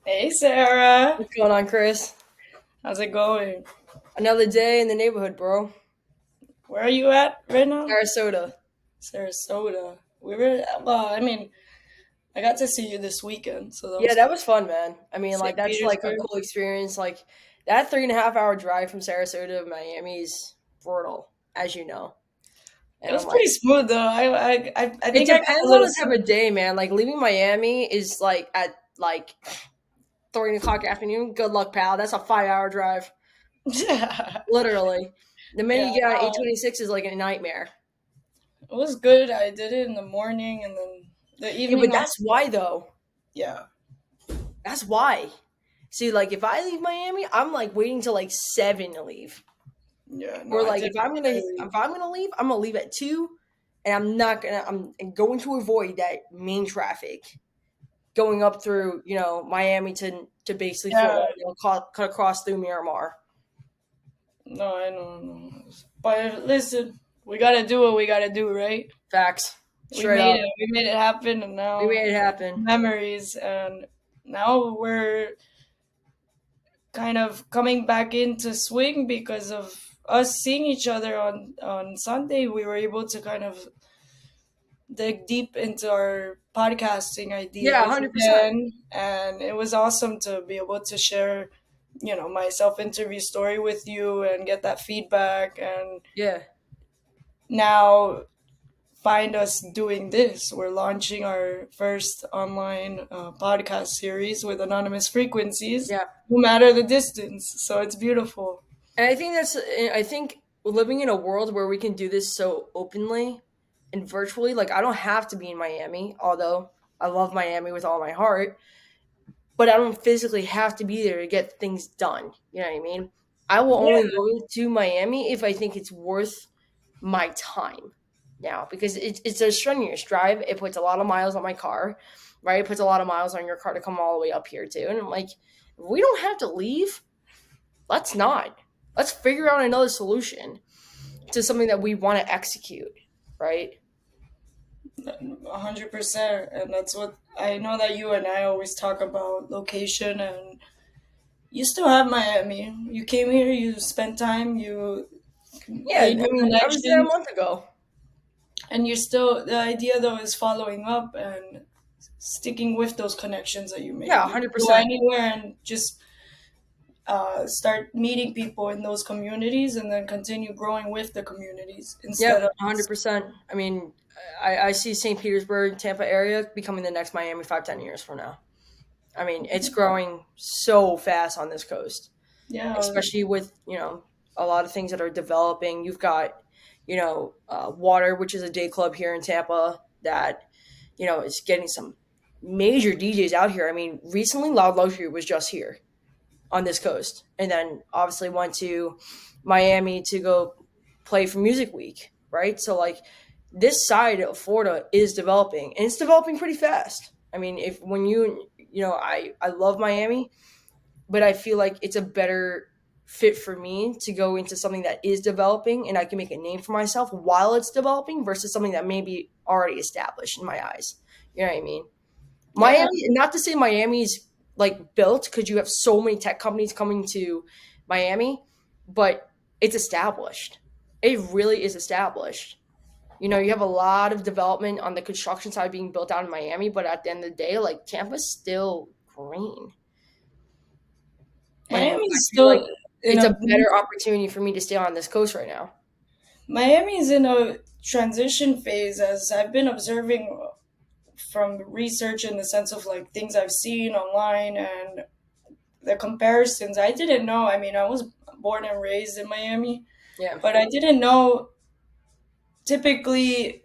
Hey Sarah, What's going on, Chris? how's it going? Another day in the neighborhood, bro. Where are you at right now? Sarasota. Sarasota. We were well. I got to see you this weekend, so that Yeah, was that fun. was fun, man. I mean, like, St. that's like a Petersburg. cool experience. Like, that 3.5 hour drive from Sarasota to Miami is brutal, as you know. It And was I'm like, pretty smooth though. I it think I got a depends on little. the type of day, man. Like, leaving Miami is like at like 3 o'clock afternoon. Good luck, pal. That's a 5 hour drive, Yeah, literally. The minute yeah. you get on 826 is like a nightmare. It was good. I did it in the morning, and then the Yeah, but evening. that's why, though. Yeah, That's why. See, like, if I leave Miami, I'm like waiting till like 7 to leave. yeah. No, Or I like did if it I'm gonna early. if I'm gonna leave, I'm gonna leave at 2, and I'm going to avoid that main traffic going up through Miami to basically Fort Yeah. Lauderdale, cut across through Miramar. No, I know. No. But listen, we gotta do what we gotta do, right? Facts, We straight made up. it. We made it happen, and We now made it happen. memories. And now we're kind of coming back into swing because of us seeing each other on Sunday. We were able to kind of dig deep into our podcasting Yeah, ideas 100%. again, and it was awesome to be able to share, my self interview story with you and get that feedback. And Yeah, now find us doing this. We're launching our first online podcast series with anonymous frequencies, yeah. no matter the distance. So it's beautiful. And I think living in a world where we can do this so openly and virtually, like I don't have to be in Miami, although I love Miami with all my heart, but I don't physically have to be there to get things done. You know what I mean? I will Yeah, only go to Miami if I think it's worth my time now because it's a strenuous drive. It puts a lot of miles on my car, right? It puts a lot of miles on your car to come all the way up here too. And I'm like, if we don't have to leave, let's not. Let's figure out another solution to something that we want to execute, right? 100%. And that's what I know that you and I always talk about location. And you still have Miami. You came here, you spent time, you Yeah, made I your mean, I was there a connections, month ago. and you're still, the idea though is following up and sticking with those connections that you Yeah, made. You can go 100%. anywhere and just start meeting people in those communities and then continue growing with the communities instead Yep, of 100%. I mean, I see St. Petersburg, Tampa area becoming the next Miami 5, 10 years from now. I mean, it's growing so fast on this coast, yeah. especially with, a lot of things that are developing. You've got, Water, which is a day club here in Tampa that, is getting some major DJs out here. I mean, recently Loud Luxury was just here on this coast and then obviously went to Miami to go play for Music Week, right? So like this side of Florida is developing and it's developing pretty fast. I mean, if when I love Miami, but I feel like it's a better fit for me to go into something that is developing and I can make a name for myself while it's developing versus something that may be already established in my eyes. You know what I mean? Yeah. Miami, not to say Miami's like built because you have so many tech companies coming to Miami, but it's established. It really is established. You have a lot of development on the construction side being built out in Miami, but at the end of the day, like Tampa's still green. And I Miami's feel like still in it's a a better opportunity for me to stay on this coast right now. Miami's in a transition phase, as I've been observing from research in the sense of like things I've seen online and the comparisons. I didn't know. I mean, I was born and raised in Miami, Yeah. but I didn't know typically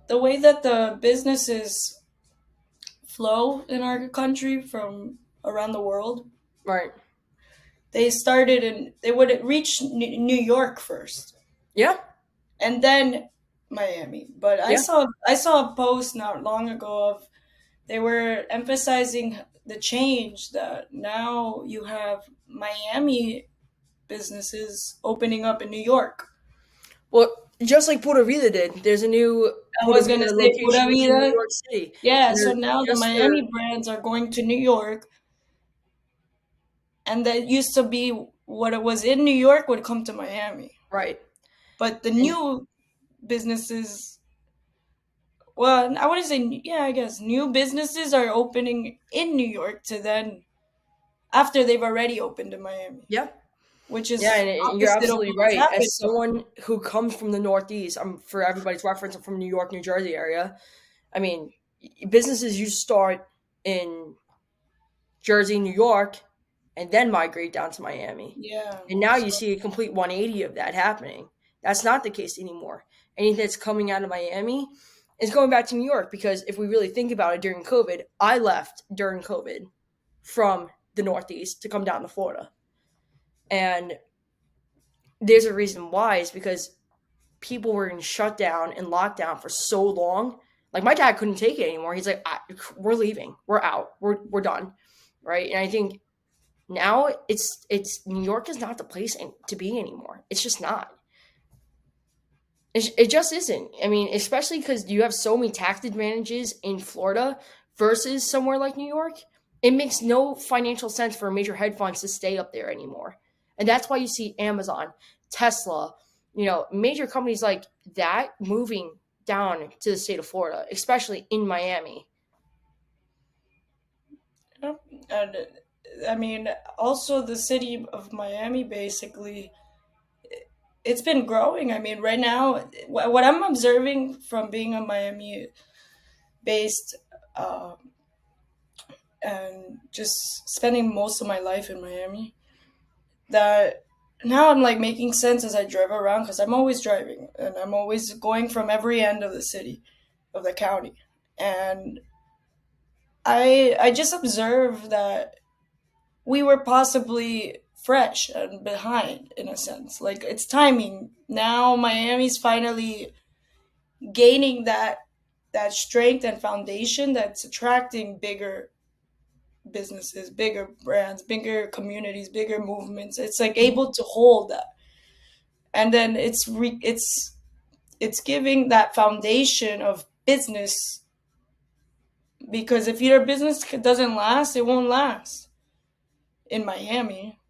the way that the businesses flow in our country from around the world. Right. They started and they would reach New York first Yeah. and then Miami. But I Yeah. saw I saw a post not long ago of they were emphasizing the change that now you have Miami businesses opening up in New York. Well, just like Puerto Vida did, there's a new I Puerto was gonna Vida say location Pura in New Vida. York City. Yeah, And so they're now the just their Miami brands are going to New York and that used to be what it was in New York would come to Miami. Right. But the And new businesses, well, I wouldn't say, yeah, I guess new businesses are opening in New York to then after they've already opened in Miami, yeah. which Yeah, is and you're opposite of absolutely what was right. happening. As someone who comes from the Northeast, for everybody's reference, I'm from New York, New Jersey area. I mean, businesses you start in Jersey, New York, and then migrate down to Miami. Yeah. And now So you see a complete 180 of that happening. That's not the case anymore. Anything that's coming out of Miami is going back to New York because if we really think about it during COVID, I left during COVID from the Northeast to come down to Florida. And there's a reason why is because people were in shutdown and lockdown for so long. Like my dad couldn't take it anymore. He's like, "We're leaving. We're out. We're done." Right? And I think now it's New York is not the place to be anymore. It's just not. It just isn't. I mean, especially because you have so many tax advantages in Florida versus somewhere like New York. It makes no financial sense for major hedge funds to stay up there anymore. And that's why you see Amazon, Tesla, major companies like that moving down to the state of Florida, especially in Miami. yeah. And I mean, also the city of Miami basically, it's been growing. I mean, right now, what I'm observing from being a Miami based, and just spending most of my life in Miami, that now I'm like making sense as I drive around because I'm always driving and I'm always going from every end of the city, of the county. And I just observed that we were possibly fresh and behind in a sense. Like it's timing. Now Miami's finally gaining that strength and foundation that's attracting bigger businesses, bigger brands, bigger communities, bigger movements. It's like able to hold that. And then it's giving that foundation of business, because if your business doesn't last, it won't last in Miami.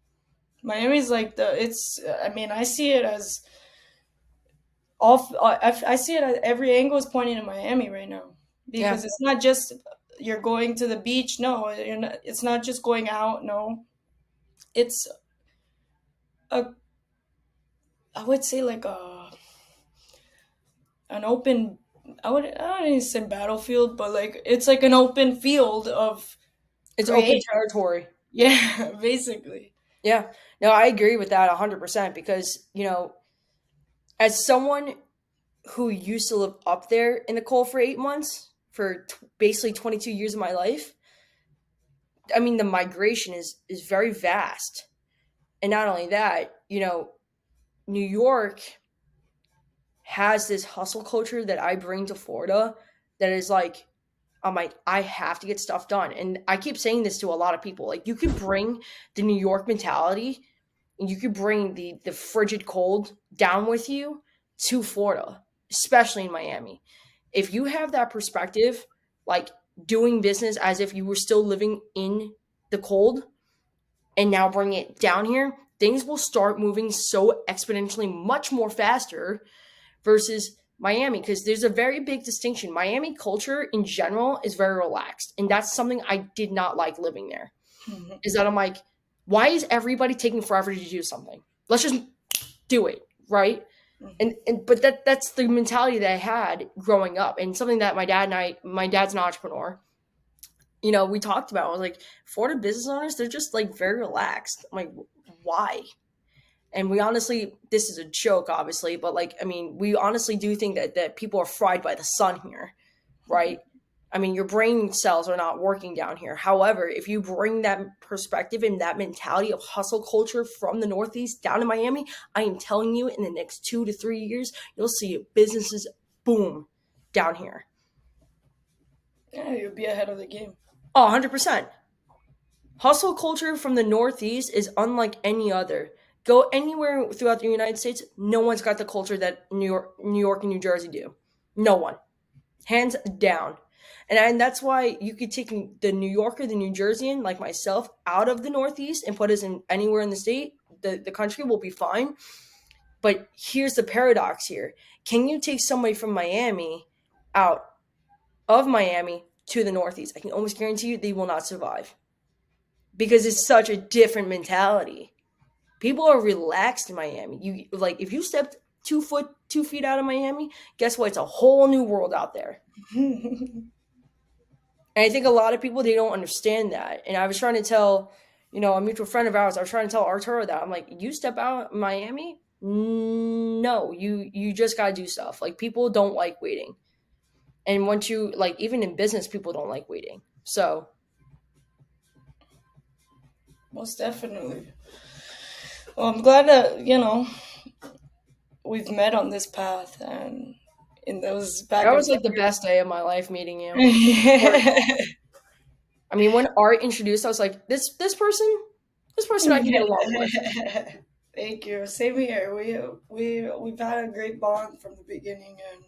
Miami's like the it's I mean, I see it as off I see it at every angle is pointing to Miami right now, Yeah, because it's not just you're going to the beach, no, it's not just going out, no. It's a, I would say like a an open, I don't even say battlefield, but like it's like an open field of it's open create. territory. Yeah, basically. Yeah. No, I agree with that 100% because, as someone who used to live up there in the cold for 8 months for basically 22 years of my life, I mean, the migration is very vast. And not only that, New York has this hustle culture that I bring to Florida that is like, I'm like, I have to get stuff done. And I keep saying this to a lot of people. Like, you could bring the New York mentality and you could bring the frigid cold down with you to Florida, especially in Miami. If you have that perspective, like doing business as if you were still living in the cold and now bring it down here, things will start moving so exponentially much more faster versus Miami, because there's a very big distinction. Miami culture in general is very relaxed, and that's something I did not like living there. Mhm. Is that I'm like, why is everybody taking forever to do something? Let's just do it, right? Mhm. And but that's the mentality that I had growing up, and something that my dad's an entrepreneur. We talked about. I was like, Florida business owners, they're just like very relaxed. I'm like, why? And we honestly, this is a joke, obviously, but like, I mean, we honestly do think that people are fried by the sun here, right? I mean, your brain cells are not working down here. However, if you bring that perspective and that mentality of hustle culture from the Northeast down to Miami, I am telling you, in the next 2 to 3 years, you'll see businesses boom down here. Yeah, you'll be ahead of the game. Oh, 100%. Hustle culture from the Northeast is unlike any other. Go anywhere throughout the United States, no one's got the culture that New York and New Jersey do. No one, hands down. And that's why you could take the New Yorker, the New Jerseyan, like myself, out of the Northeast and put us in anywhere in the state. The country will be fine. But here's the paradox here. Can you take somebody from Miami out of Miami to the Northeast? I can almost guarantee you they will not survive because it's such a different mentality. People are relaxed in Miami. You like if you stepped 2 feet out of Miami, guess what? It's a whole new world out there. And I think a lot of people they don't understand that. And I was trying to tell, a mutual friend of ours, I was trying to tell Arturo that I'm like, you step out of Miami, no, you just gotta do stuff. Like people don't like waiting. And once you like even in business, people don't like waiting. So Most definitely. Well, I'm glad that, we've met on this path and in those back that and was like the forth. best day of my life meeting you. I mean, when Art introduced, I was like, this person I can get along with. Thank you. Same here. We've had a great bond from the beginning, and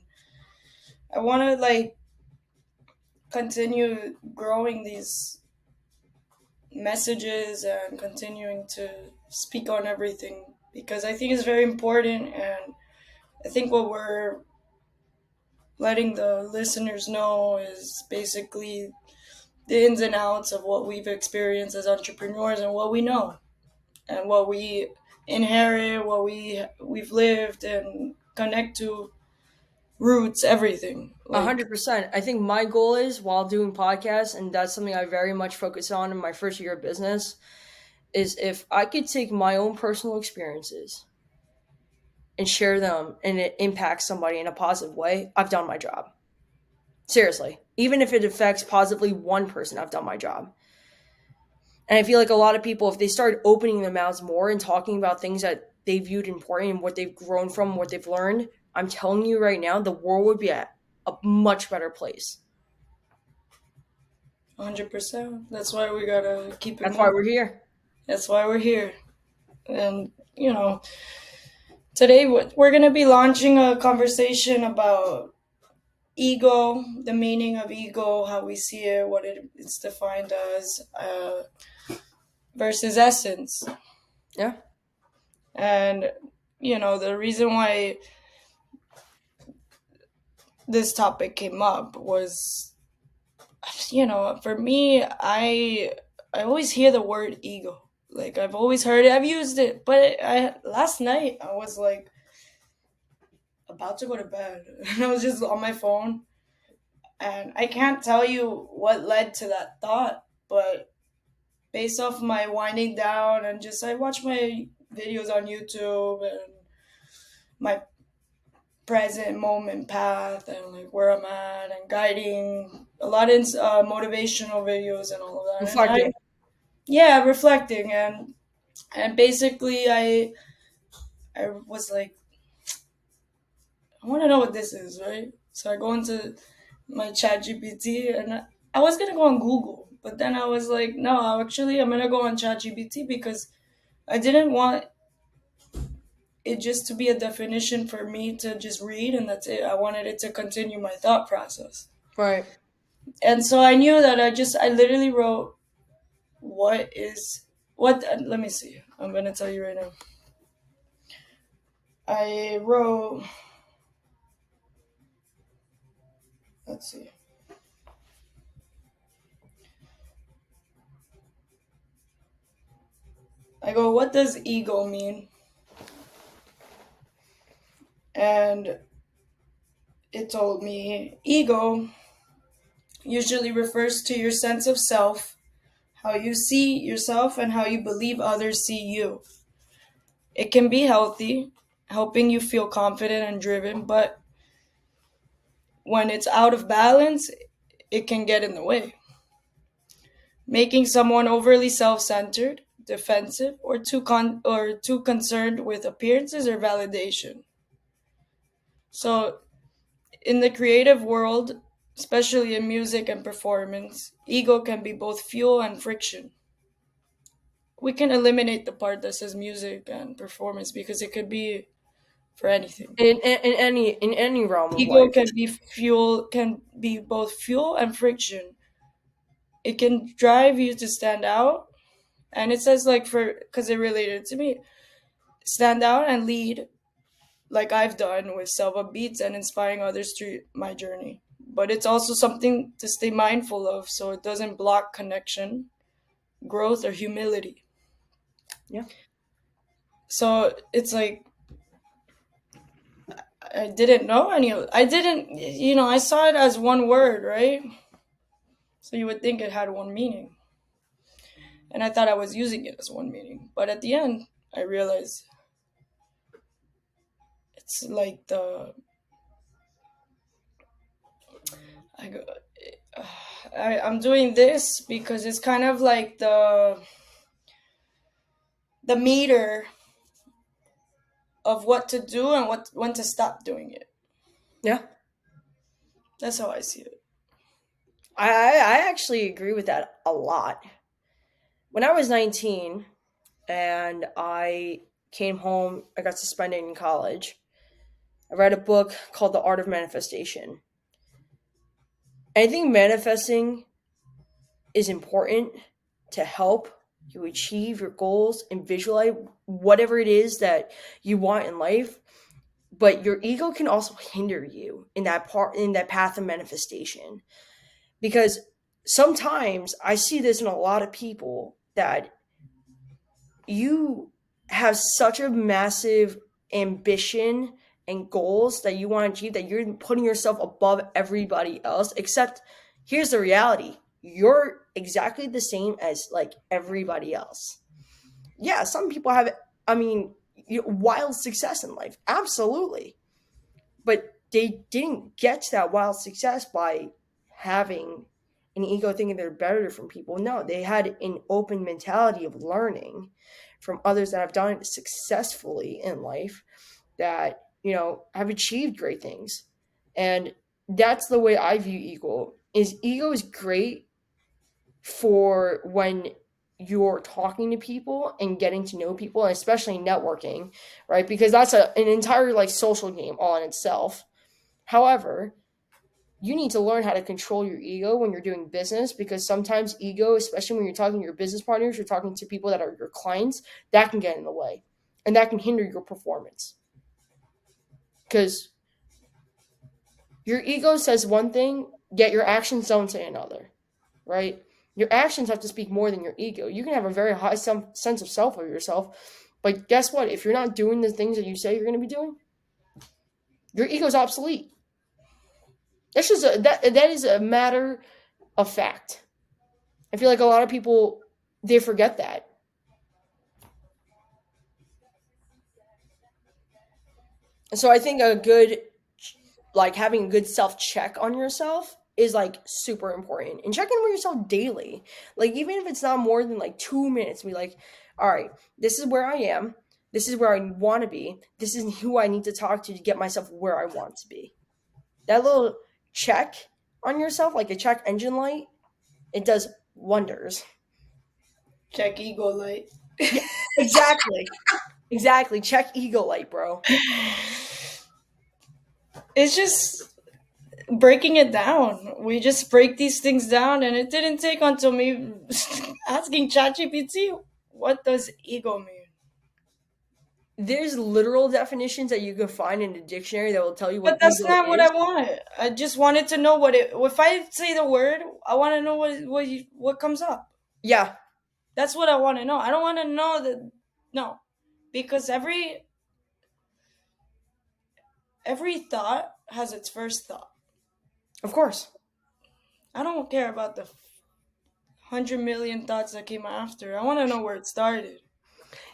I want to continue growing these messages and continuing to speak on everything because I think it's very important, and I think what we're letting the listeners know is basically the ins and outs of what we've experienced as entrepreneurs and what we know and what we inherit, what we've lived and connect to roots, everything. A Like 100%. I think my goal is while doing podcasts, and that's something I very much focus on in my first year of business, is if I could take my own personal experiences and share them and it impacts somebody in a positive way, I've done my job. Seriously. Even if it affects positively one person, I've done my job. And I feel like a lot of people, if they start opening their mouths more and talking about things that they viewed important and what they've grown from, what they've learned, I'm telling you right now, the world would be at a much better place. 100%. That's why we gotta keep it That's why moving. we're here. That's why we're here. And today we're gonna be launching a conversation about ego, the meaning of ego, how we see it, what it's defined as, versus essence. Yeah. And the reason why this topic came up was, for me, I always hear the word ego. Like I've always heard it, I've used it, but I last night I was like about to go to bed and I was just on my phone, and I can't tell you what led to that thought, but based off my winding down and just I watch my videos on YouTube and my present moment path and like where I'm at and guiding a lot of motivational videos and all of that. And Reflecting. yeah, reflecting and basically I was like, I want to know what this is, right? So I go into my chat GPT and I was gonna go on Google, but then I was like, no, actually I'm gonna go on chat GPT because I didn't want it just to be a definition for me to just read and that's it. I wanted it to continue my thought process. Right. And so I knew that I literally wrote what let me see. I'm going to tell you right now. I wrote, let's see. I go, what does ego mean? And it told me ego usually refers to your sense of self, how you see yourself and how you believe others see you. It can be healthy, helping you feel confident and driven, but when it's out of balance, it can get in the way, making someone overly self-centered, defensive, or too concerned with appearances or validation. So, in the creative world, especially in music and performance, ego can be both fuel and friction. We can eliminate the part that says music and performance because it could be for anything. In any realm of Ego life. can be fuel, can be both fuel and friction. It can drive you to stand out, and it says like for because it related to me, stand out and lead, like I've done with self beats and inspiring others through my journey. But it's also something to stay mindful of so it doesn't block connection, growth, or humility. Yeah. So it's like I didn't know any of I didn't, I saw it as one word, right? So you would think it had one meaning. And I thought I was using it as one meaning. But at the end, I realized it's like I go, I'm doing this because it's kind of like the meter of what to do and when to stop doing it. Yeah. That's how I see it. I actually agree with that a lot. When I was 19 and I came home, I got suspended in college. I read a book called The Art of Manifestation. I think manifesting is important to help you achieve your goals and visualize whatever it is that you want in life. But your ego can also hinder you in that path of manifestation. Because sometimes I see this in a lot of people that you have such a massive ambition and goals that you want to achieve that you're putting yourself above everybody else. Except here's the reality: you're exactly the same as like everybody else. Yeah, some people have, I mean, wild success in life, absolutely, but they didn't get to that wild success by having an ego thinking they're better from people. No, they had an open mentality of learning from others that have done it successfully in life, that have achieved great things. And that's the way I view ego is great for when you're talking to people and getting to know people, and especially networking, right? Because that's an entire like social game all in itself. However, you need to learn how to control your ego when you're doing business, because sometimes ego, especially when you're talking to your business partners, you're talking to people that are your clients, that can get in the way and that can hinder your performance. Because your ego says one thing, yet your actions don't say another, right? Your actions have to speak more than your ego. You can have a very high sense of self of yourself, but guess what? If you're not doing the things that you say you're going to be doing, your ego's obsolete. That's just that is a matter of fact. I feel like a lot of people, they forget that. And so I think a good, like having a good self check on yourself is like super important, and checking with yourself daily. Like even if it's not more than like 2 minutes, be like, all right, this is where I am. This is where I want to be. This is who I need to talk to get myself where I want to be. That little check on yourself, like a check engine light, it does wonders. Check ego light. Yeah, exactly. Exactly. Check ego light, bro. It's just breaking it down. We just break these things down, and it didn't take until me asking ChatGPT, what does ego mean? There's literal definitions that you can find in a dictionary that will tell you But what that's ego not what I is. wanted. I just wanted to know what it. If I say the word, I want to know what comes up. Yeah, That's what I want to know. I don't want to know that. No, because every thought has its first thought. of course. I don't care about the 100 million thoughts that came after. I want to know where it started.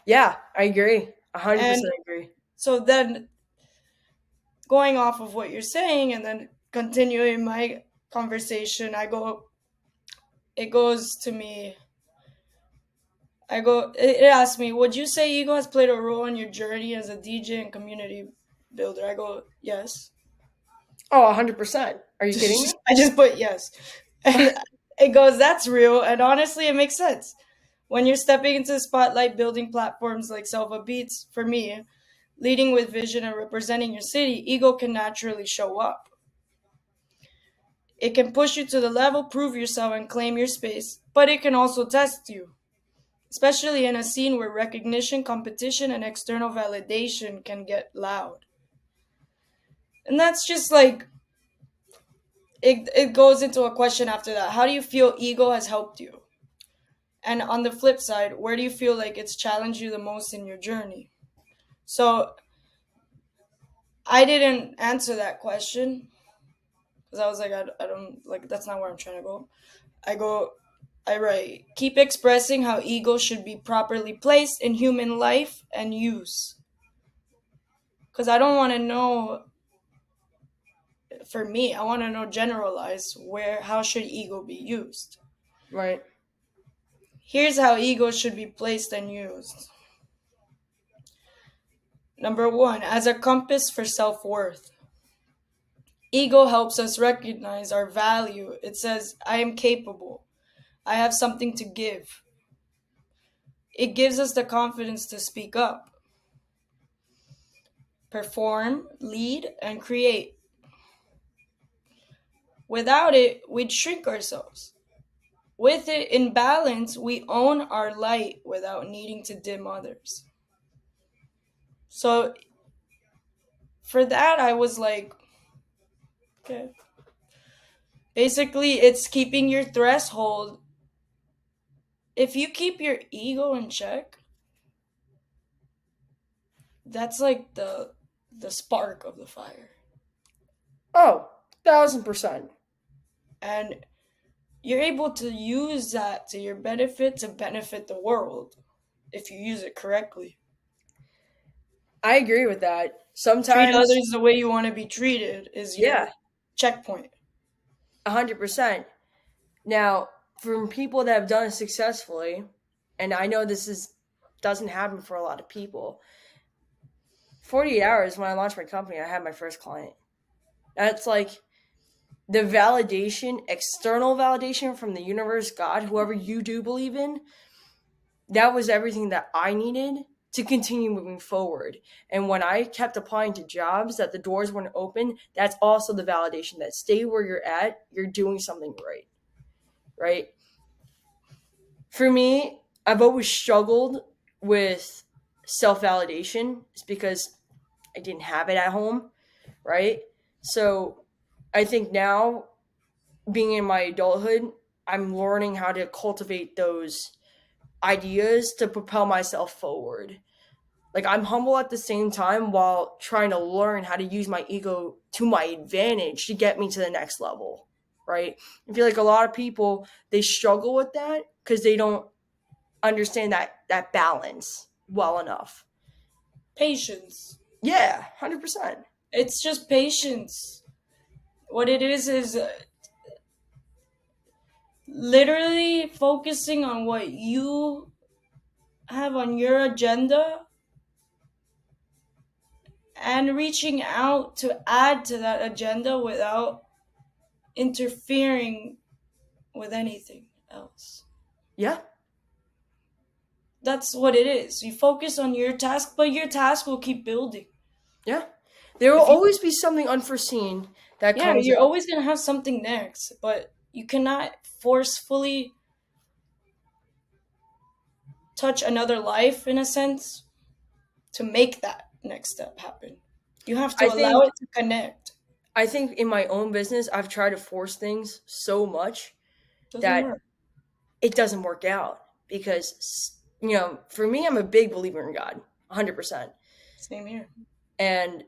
Yeah, I agree. And 100% agree. so then, going off of what you're saying, and then continuing my conversation, it goes to me. It asks me, would you say ego has played a role in your journey as a DJ and community builder? I go, yes. Oh, 100%. Are you kidding me? I just put yes. And it goes, that's real. And honestly, it makes sense. When you're stepping into the spotlight, building platforms like Selva Beats, for me, leading with vision and representing your city, ego can naturally show up. It can push you to the level, prove yourself, and claim your space, but it can also test you, especially in a scene where recognition, competition, and external validation can get loud. And that's just like, it goes into a question after that. How do you feel ego has helped you? And on the flip side, where do you feel like it's challenged you the most in your journey? So I didn't answer that question because I was like, I don't like, that's not where I'm trying to go. I go, I write, keep expressing how ego should be properly placed in human life and use. Because I don't want to know, for me, I want to know generalized how should ego be used. Right. Here's how ego should be placed and used. Number one, as a compass for self worth. Ego helps us recognize our value. It says, I am capable. I have something to give. It gives us the confidence to speak up, perform, lead, and create. Without it, we'd shrink ourselves. With it in balance, we own our light without needing to dim others. So for that, I was like, okay. Basically, it's keeping your threshold. If you keep your ego in check, that's like the spark of the fire. Oh, 1,000%. And you're able to use that to your benefit to benefit the world if you use it correctly. I agree with that. Treat Sometimes, others the way you want to be treated is yeah, your checkpoint. 100%. Now, from people that have done it successfully, and I know this is doesn't happen for a lot of people. 48 hours when I launched my company, I had my first client. That's like the validation, external validation from the universe, God, whoever you do believe in. That was everything that I needed to continue moving forward. And when I kept applying to jobs that the doors weren't open, that's also the validation that stay where you're at, you're doing something right. Right? For me, I've always struggled with self validation. It's because I didn't have it at home, right? So I think now, being in my adulthood, I'm learning how to cultivate those ideas to propel myself forward. Like, I'm humble at the same time while trying to learn how to use my ego to my advantage to get me to the next level, right? I feel like a lot of people, they struggle with that because they don't understand that balance well enough. Patience. Yeah, 100%. It's just patience. What it is literally focusing on what you have on your agenda and reaching out to add to that agenda without interfering with anything else. Yeah, That's what it is. You focus on your task, but your task will keep building. yeah. There will If you, always be something unforeseen that yeah, comes you're up. always gonna have something next, but you cannot forcefully touch another life in a sense to make that next step happen. You have to I allow think it to connect. I think in my own business, I've tried to force things so much Doesn't that work. it doesn't work out because, for me, I'm a big believer in God, 100%. Same here. And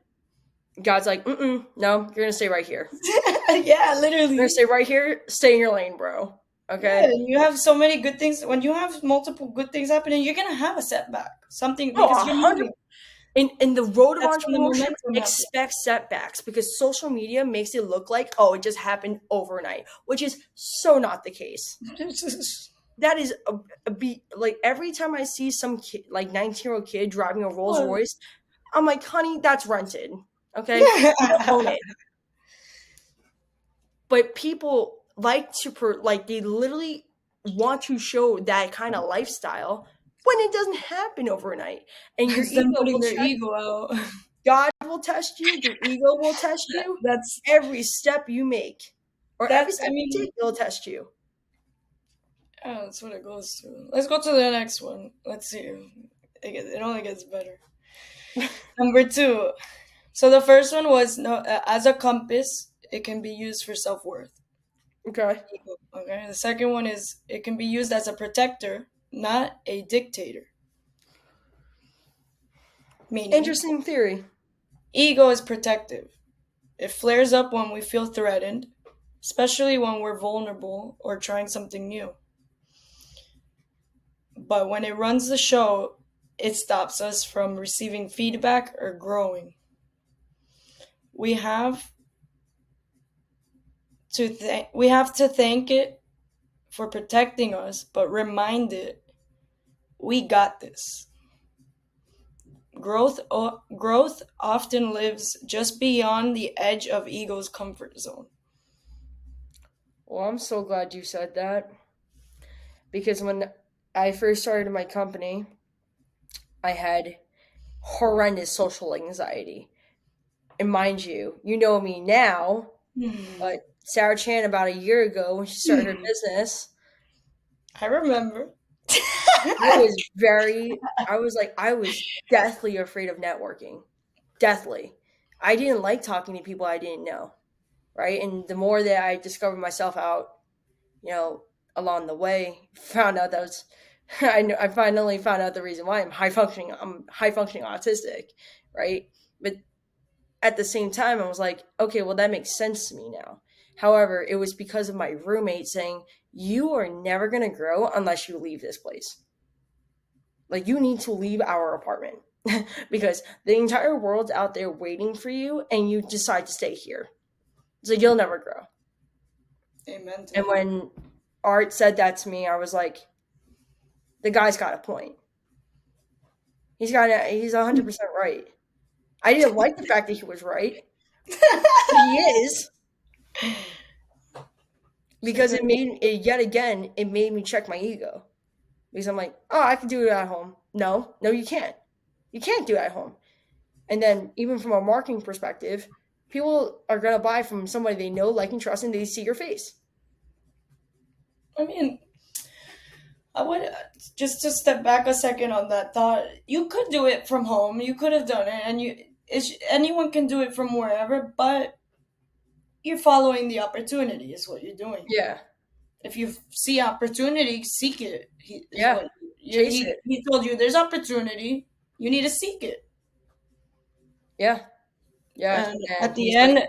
God's like, no, you're gonna stay right here. Yeah, You're gonna literally. stay right here. Stay in your lane, bro. Yeah, Okay. you have so many good things. When you have multiple good things happening, you're gonna have a setback. Something Oh, because a you're hundred. moving. In the road of That's when the entrepreneurship, momentum happens. expect setbacks because social media makes it look like, oh, it just happened overnight, which is so not the case. That is like every time I see some kid, like 19-year-old kid driving a Rolls Well, Royce, I'm like, honey, that's rented. Okay, you don't own it. But people like to like they literally want to show that kind of lifestyle when it doesn't happen overnight. And your It's them ego putting will their check, ego out. God will test you, your ego will test you. That's Every step you make, or every that. I step you mean, take, it'll test you. yeah, that's what it goes to. Let's go to the next one. Let's see. It only gets better. Number two. So the first one was no, as a compass, it can be used for self worth. Okay. Okay. The second one is it can be used as a protector, not a dictator. Meaning, Interesting theory. ego is protective. It flares up when we feel threatened, especially when we're vulnerable or trying something new. But when it runs the show, it stops us from receiving feedback or growing. We have we have to thank it for protecting us, but remind it we got this. Growth often lives just beyond the edge of ego's comfort zone. Well, I'm so glad you said that because when I first started my company, I had horrendous social anxiety. And mind you, you know me now, but Sarah Chan about a year ago when she started her business, I remember. I was deathly afraid of networking. Deathly. I didn't like talking to people I didn't know, right? And the more that I discovered myself out, you know, along the way, found out that was I finally found out the reason why I'm high functioning autistic, right? But at the same time, I was like, okay, well, that makes sense to me now. However, it was because of my roommate saying, you are never going to grow unless you leave this place. Like, you need to leave our apartment because the entire world's out there waiting for you and you decide to stay here. So you'll never grow. Amen to And that. when Art said that to me, I was like, the guy's got a point. He's 100% right. I didn't like the fact that he was right, but he is. Because yet again, it made me check my ego. Because I'm like, oh, I can do it at home. No, you can't. You can't do it at home. And then, even from a marketing perspective, people are going to buy from somebody they know, like, and trust, and they see your face. I mean, I would just to step back a second on that thought. You could do it from home. You could have done it, and anyone can do it from wherever. But you're following the opportunity, is what you're doing. Yeah. If you see opportunity, seek it. Is Yeah. what Chase it. he told you. There's opportunity. You need to seek it. Yeah. Yeah. And And at the end,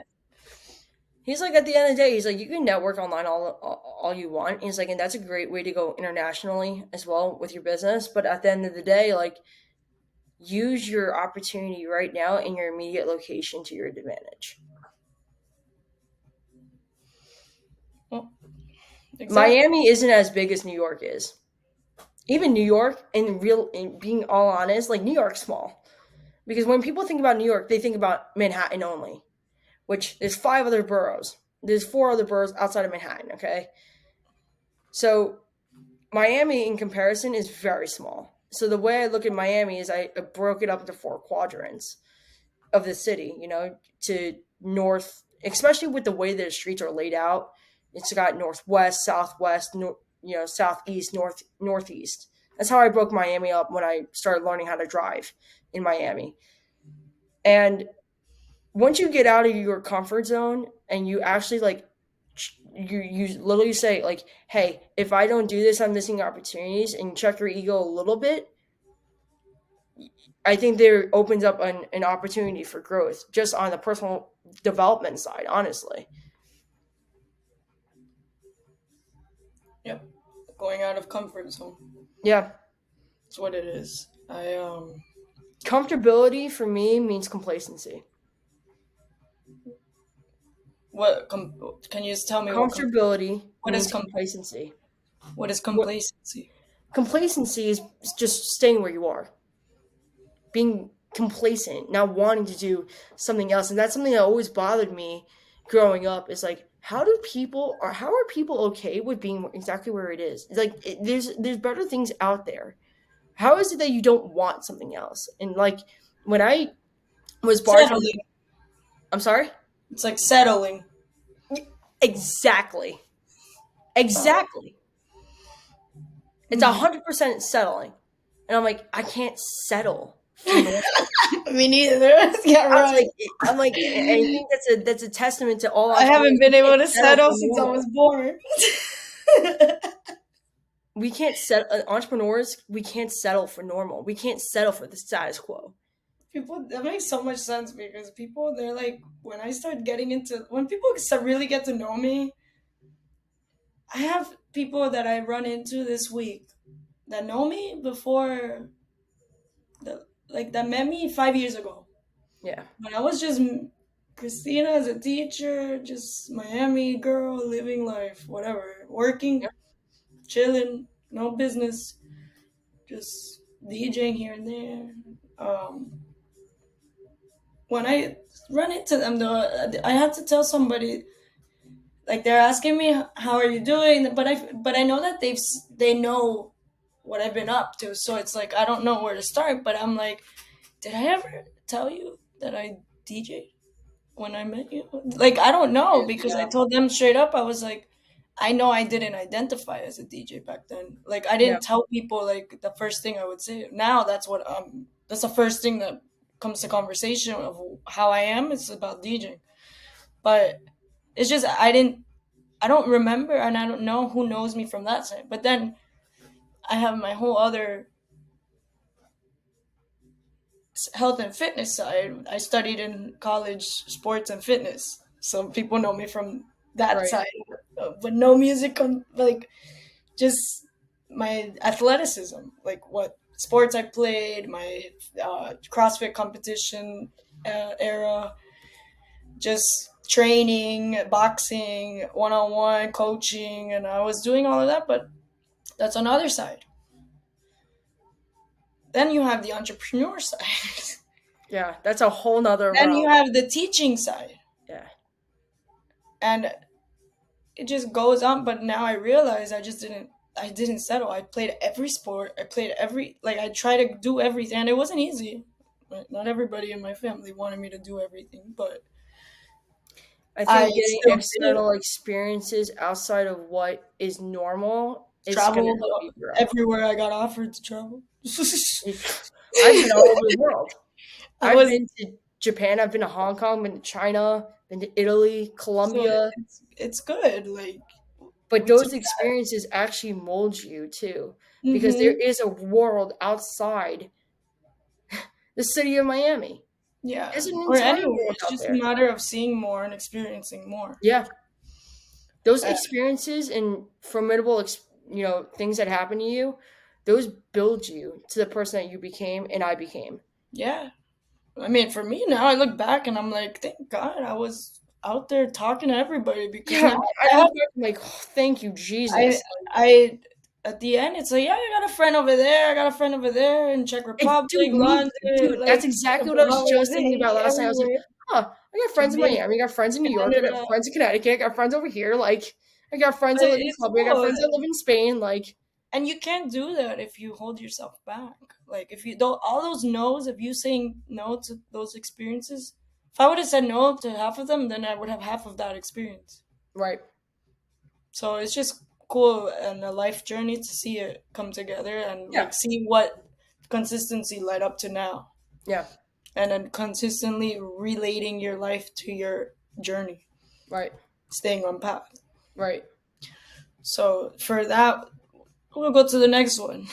he's like, at the end of the day, he's like, you can network online all you want. He's like, and that's a great way to go internationally as well with your business. But at the end of the day, like, use your opportunity right now in your immediate location to your advantage. well, exactly. Miami isn't as big as New York is. Even New York, in being all honest, like, New York's small. Because when people think about New York, they think about Manhattan only, which there's 5 other boroughs. There's 4 other boroughs outside of Manhattan, okay? So Miami, in comparison, is very small. So the way I look at Miami is I broke it up into 4 quadrants of the city, to north, especially with the way that the streets are laid out. It's got northwest, southwest, southeast, northeast. That's how I broke Miami up when I started learning how to drive in Miami. And once you get out of your comfort zone and you actually, like, you literally say, like, hey, if I don't do this, I'm missing opportunities, and check your ego a little bit, I think there opens up an opportunity for growth just on the personal development side, honestly. Yep. Going out of comfort zone. Yeah. That's what it is. Comfortability for me means complacency. Can you just tell me Comfortability what is means complacency. what is What complacency? complacency is just staying where you are, being complacent, not wanting to do something else. And that's something that always bothered me growing up. Is like, how are people okay with being exactly where it is? It's like, there's better things out there. How is it that you don't want something else? And like when I was bartending, Settling. I'm sorry? It's like settling. Exactly. Uh, Exactly. It's mhm. 100% settling. And I'm like, I can't settle for normal. Me neither. Yeah, I was right. like, and I think that's a testament to all I entrepreneurs. haven't been We can't able to settle settle for since I was normal. born. We can't set entrepreneurs. We can't settle for normal. We can't settle for the status quo. People, that makes so much sense because people, they're like, when I start getting into, when people really get to know me, I have people that I run into this week that know me before, like, that met me 5 years ago. Yeah. When I was just Christina as a teacher, just Miami girl, living life, whatever, Yeah. working, chilling, no business, just DJing here and there. When I run into them, though, I have to tell somebody, like, they're asking me how are you doing, but I know that they know what I've been up to, so it's like I don't know where to start. But I'm like, did I ever tell you that I DJ when I met you? Like, I don't know, because I Yeah. told them straight up. I was like, I know I didn't identify as a DJ back then. Like, I Yeah. didn't tell people, like, the first thing I would say. Now that's the first thing that comes to conversation of how I am. It's about DJing. But it's just I don't remember, and I don't know who knows me from that side. But then I have my whole other health and fitness side. I studied in college sports and fitness, so people know me from that Right. side. But no music, like, just my athleticism, like what sports I played, my CrossFit competition era, just training, boxing, one on one coaching, and I was doing all of that. But that's another side. Then you have the entrepreneur side. Yeah. That's a whole nother Then you realm. have the teaching side. Yeah. And it just goes on. But now I realize I didn't settle. I played every sport. I played every, like, I tried to do everything, and it wasn't easy. Not everybody in my family wanted me to do everything, but I I think getting still did it. external experiences outside of what is normal is going to Traveled help you grow. everywhere I got offered to travel. I've been all over the world. I I've was been to Japan, I've been to Hong Kong, been to China, been to Italy, so Colombia. it's good. Like, But we took those that. experiences actually mold you too, because there Hmm. is a world outside the city of Miami. Yeah, There's an or entire anywhere. world It's out just a there. matter of seeing more and experiencing more. Yeah, those Uh, experiences and formidable, things that happen to you, those build you to the person that you became and I became. yeah, I mean, for me now, I look back and I'm like, thank God I was out there talking to everybody, because Yeah, now I I look have, back and I'm like, oh, thank you, I, Jesus. I, at the end, it's like, yeah, I got a friend over there, I got a friend over there in Czech Republic, London, Dude, that's like, exactly what I was Bahamas, just thinking about last night. I was like, everywhere, huh, I got friends in Jamaica, Miami, I got friends in New York, I got Canada. friends in Connecticut, I got friends over here. Like, I got friends But that live in it's Colombia, I got cool. friends that live in Spain. Like, And you can't do that if you hold yourself back. Like, if you don't, all those no's, if you saying no to those experiences, if I would have said no to half of them, then I would have half of that experience. right. So it's just cool and a life journey to see it come together and, Yeah, like, see what consistency led up to now, yeah, and then consistently relating your life to your journey, right, staying on path. right. So for that, we'll go to the next one,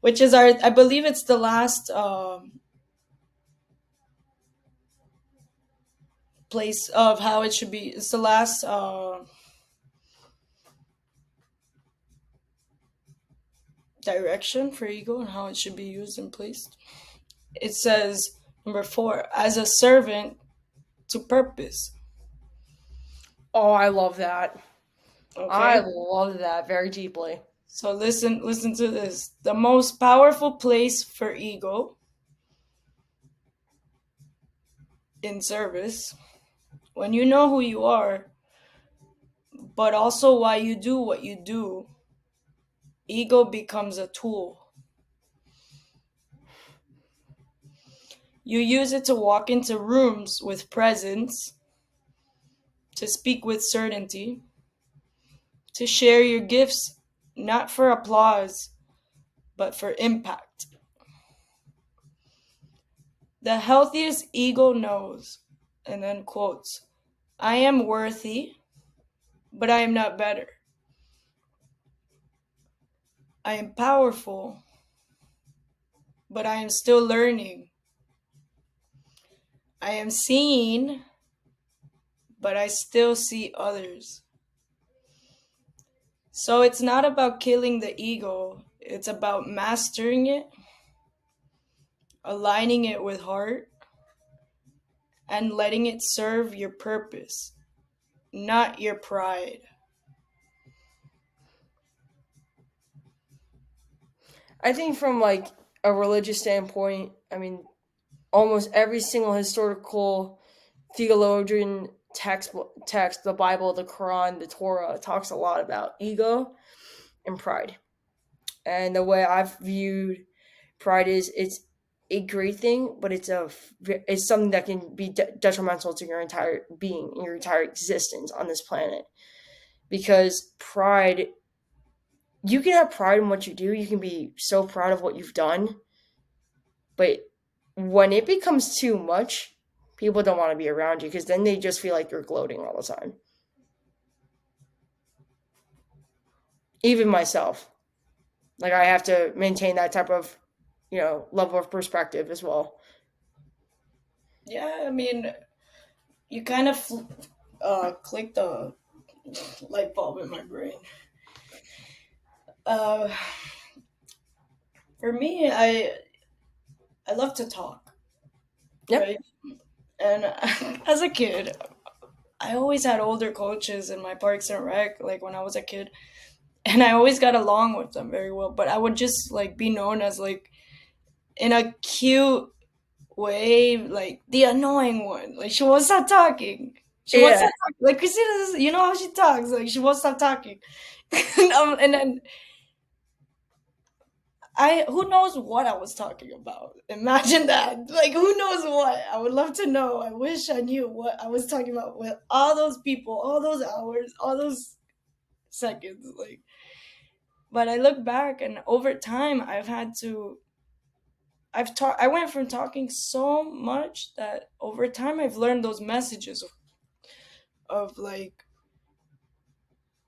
which is our, I believe it's the last place of how it should be. It's the last direction for ego and how it should be used and placed. It says number 4, as a servant to purpose. Oh, I love that. I Okay, love that very deeply. so listen to this. The most powerful place for ego in service, when you know who you are, but also why you do what you do, ego becomes a tool. You use it to walk into rooms with presence, to speak with certainty, to share your gifts, not for applause, but for impact. The healthiest ego knows, and then quotes, I am worthy, but I am not better. I am powerful, but I am still learning. I am seen, but I still see others. So it's not about killing the ego, it's about mastering it, aligning it with heart, and letting it serve your purpose, not your pride. I think from like a religious standpoint, I mean, almost every single historical theologian text, the Bible, the Quran, the Torah talks a lot about ego and pride. And the way I've viewed pride is it's a great thing, but it's something that can be detrimental to your entire being, your entire existence on this planet. Because pride, you can have pride in what you do. You can be so proud of what you've done, but when it becomes too much, people don't want to be around you because then they just feel like you're gloating all the time. Even myself, like I have to maintain that type of, level of perspective as well. Yeah, I mean, you kind of clicked a light bulb in my brain. Uh, for me, I love to talk, Yep. right? And as a kid, I always had older coaches in my parks and rec, like when I was a kid, and I always got along with them very well. But I would just like be known as like in a cute way, like the annoying one. Like she won't stop talking. She won't Yeah. stop talking. Like Christina, you know how she talks. Like she won't stop talking. And then who knows what I was talking about. Imagine that. Like who knows what? I would love to know. I wish I knew what I was talking about with all those people, all those hours, all those seconds. Like but I look back and over time I went from talking so much that over time I've learned those messages of like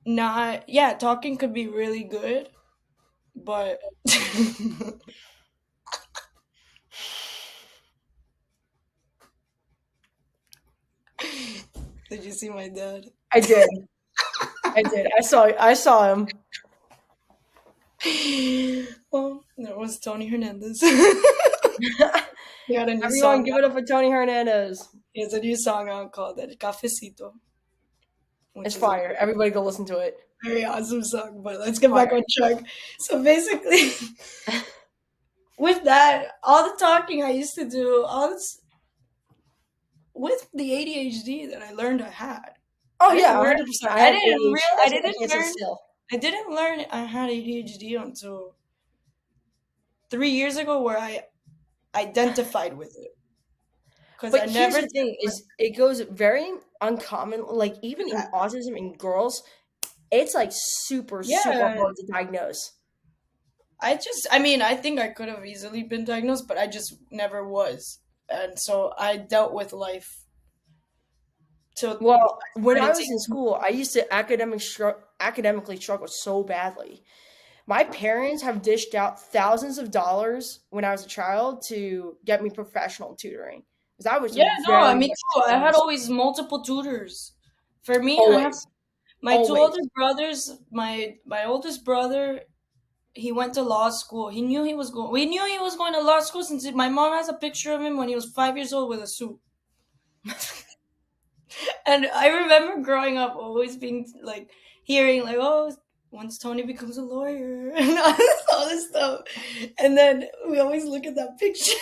not yeah, talking could be really good, but did you see my dad? I did. I did. I saw him. Well, that was Tony Hernandez. He got a new Everyone song give out. it up for Tony Hernandez. He has a new song out called El Cafecito, which It's is a fire. Everybody go listen to it. very awesome song. But let's get back Fire. on track. So basically, with that, all the talking I used to do, all this with the ADHD that I learned I had. Oh I didn't yeah, learn. 100%. I have ADHD. I That's why I didn't can't sit learn. still. I didn't learn I had ADHD until 3 years ago, where I identified with it. Because I But here's never. the thing: is it goes very uncommon. Like even in autism in girls, it's like super super Yeah, hard to diagnose. I mean, I think I could have easily been diagnosed, but I just never was. And so I dealt with life till Well, I when started I was in taking. school, I used to academically struggle so badly. My parents have dished out thousands of dollars when I was a child to get me professional tutoring because I was Yeah, no, very me much too. I had confused. always multiple tutors. For me, I have Always, my two older always. brothers. My oldest brother, he went to law school. He knew he was going. We knew he was going to law school since my mom has a picture of him when he was 5 years old with a suit. And I remember growing up always being like hearing like, oh, once Tony becomes a lawyer and all this stuff. And then we always look at that picture.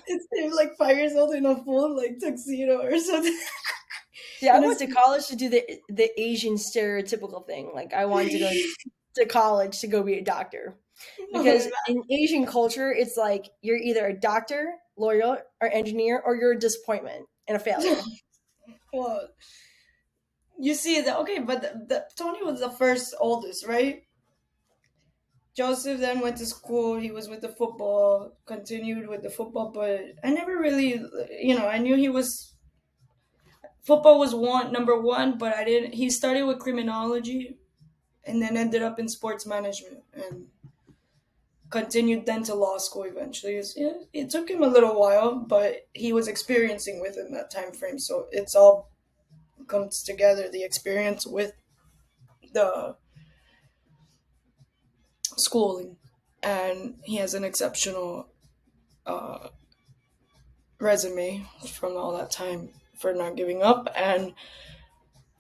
It's him like 5 years old in a full like tuxedo or something. See, I In went his to college to do the Asian stereotypical thing. Like I wanted to go to college to go be a doctor. Because in Asian culture, it's like you're either a doctor, lawyer, or engineer, or you're a disappointment and a failure. Well, you see that, okay, but Tony was the first oldest, right? Joseph then went to school. He was with the football, continued with the football, but I never really, I knew he was football was number one, but I didn't. He started with criminology, and then ended up in sports management, and continued then to law school eventually. It took him a little while, but he was experiencing within that time frame, so it's all comes together, the experience with the schooling, and he has an exceptional uh, resume from all that time for not giving up. And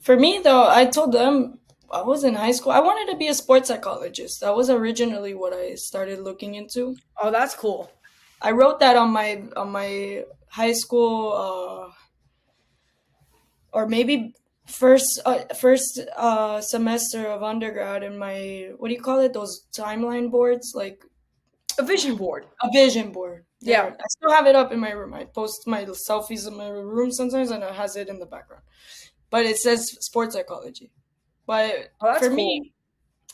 for me, though, I told them I was in high school. I wanted to be a sports psychologist. That was originally what I started looking into. Oh, that's cool. I wrote that on my high school, or maybe first semester of undergrad in my, what do you call it? Those timeline boards, like A vision board. a vision board. Yeah. There, I still have it up in my room. I post my selfies in my room sometimes, and it has it in the background. But it says sports psychology. But Oh, that's for cool. me,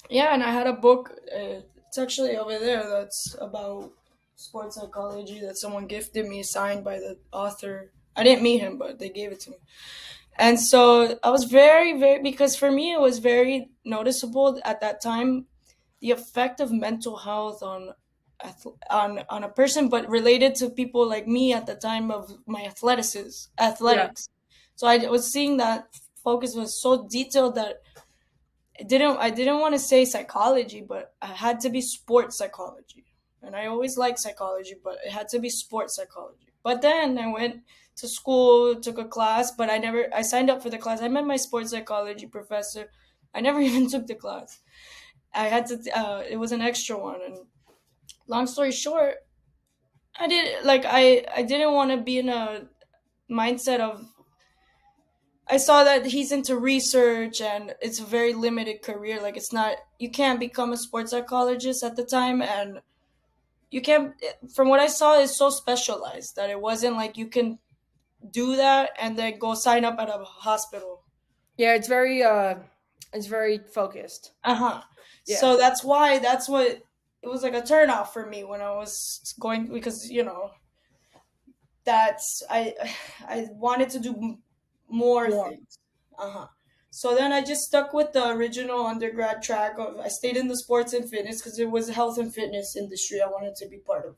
yeah, and I had a book. It's actually over there. That's about sports psychology that someone gifted me, signed by the author. I didn't meet him, but they gave it to me. And so I was very, very, because for me it was very noticeable at that time the effect of mental health on a person, but related to people like me at the time of my Yeah. athletics. So I was seeing that focus was so detailed that I didn't want to say psychology, but I had to be sports psychology. And I always liked psychology, but it had to be sports psychology. But then I went to school, took a class, but I signed up for the class. I met my sports psychology professor. I never even took the class. I had to, it was an extra one. And long story short, I didn't want to be in a mindset of, I saw that he's into research and it's a very limited career. Like, it's not, you can't become a sports psychologist at the time. And you can't, from what I saw, it's so specialized that it wasn't like you can do that and then go sign up at a hospital. Yeah, it's very focused. Uh huh. Yeah. So that's what, it was like a turnoff for me when I was going, because, that's, I wanted to do more More. things. Uh-huh. So then I just stuck with the original undergrad track of, I stayed in the sports and fitness because it was a health and fitness industry I wanted to be part of.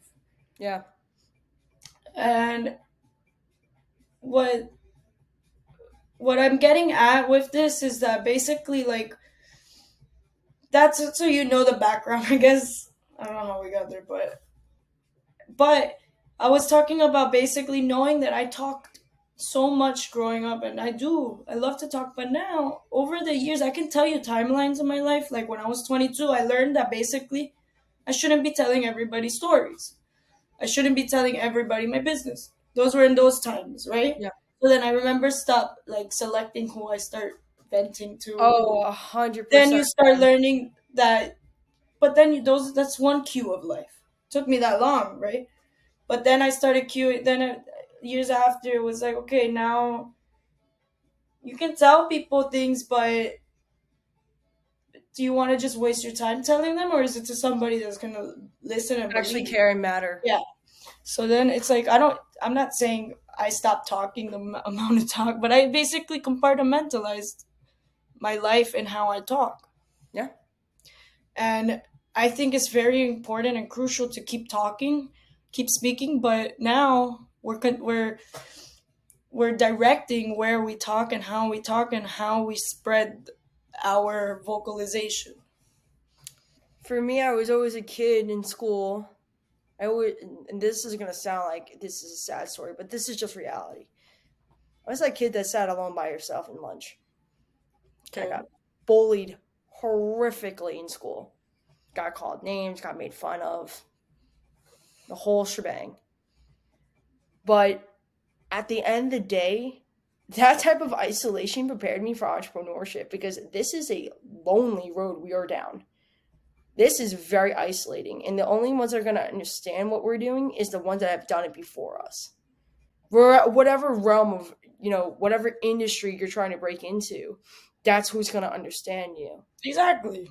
Yeah. And what what I'm getting at with this is that basically, like, that's so you know the background, I guess. I don't know how we got there, but I was talking about basically knowing that I talked so much growing up, and I do. I love to talk, but now over the years, I can tell you timelines of my life. Like when I was 22, I learned that basically I shouldn't be telling everybody stories. I shouldn't be telling everybody my business. Those were in those times, right? Yeah. So then I remember stop like selecting who I start venting to. Oh, Then you 100%. start learning that, but then those that's one cue of life. Took me that long, right? But then I started queuing. Then years after, it was like, okay, now you can tell people things, but do you want to just waste your time telling them, or is it to somebody that's gonna listen and Actually believe? care and matter. Yeah. So then it's like I don't. I'm not saying I stopped talking the amount of talk, but I basically compartmentalized my life and how I talk. Yeah. And I think it's very important and crucial to keep talking, keep speaking. But now we're directing where we talk and how we spread our vocalization. For me, I was always a kid in school. I would, and this is gonna sound like this is a sad story, but this is just reality. I was that kid that sat alone by herself in lunch. I Okay. got bullied horrifically in school. Got called names, got made fun of, the whole shebang. But at the end of the day, that type of isolation prepared me for entrepreneurship because this is a lonely road we are down. This is very isolating, and the only ones that are going to understand what we're doing is the ones that have done it before us. Whatever realm of, whatever industry you're trying to break into, that's who's going to understand you. Exactly.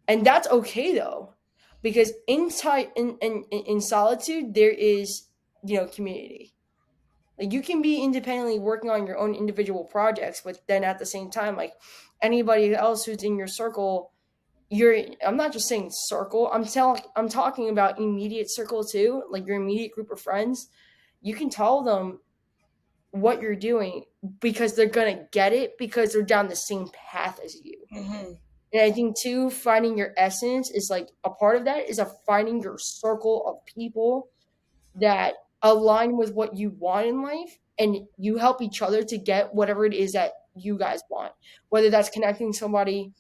And that's okay though, because inside in solitude there is, community. Like, you can be independently working on your own individual projects, but then at the same time, like, anybody else who's in your circle, I'm not just saying circle, I'm talking about immediate circle too, like your immediate group of friends. You can tell them what you're doing because they're gonna get it because they're down the same path as you. Hmm. And I think too, finding your essence is like a part of that, is a finding your circle of people that align with what you want in life, and you help each other to get whatever it is that you guys want. Whether that's connecting somebody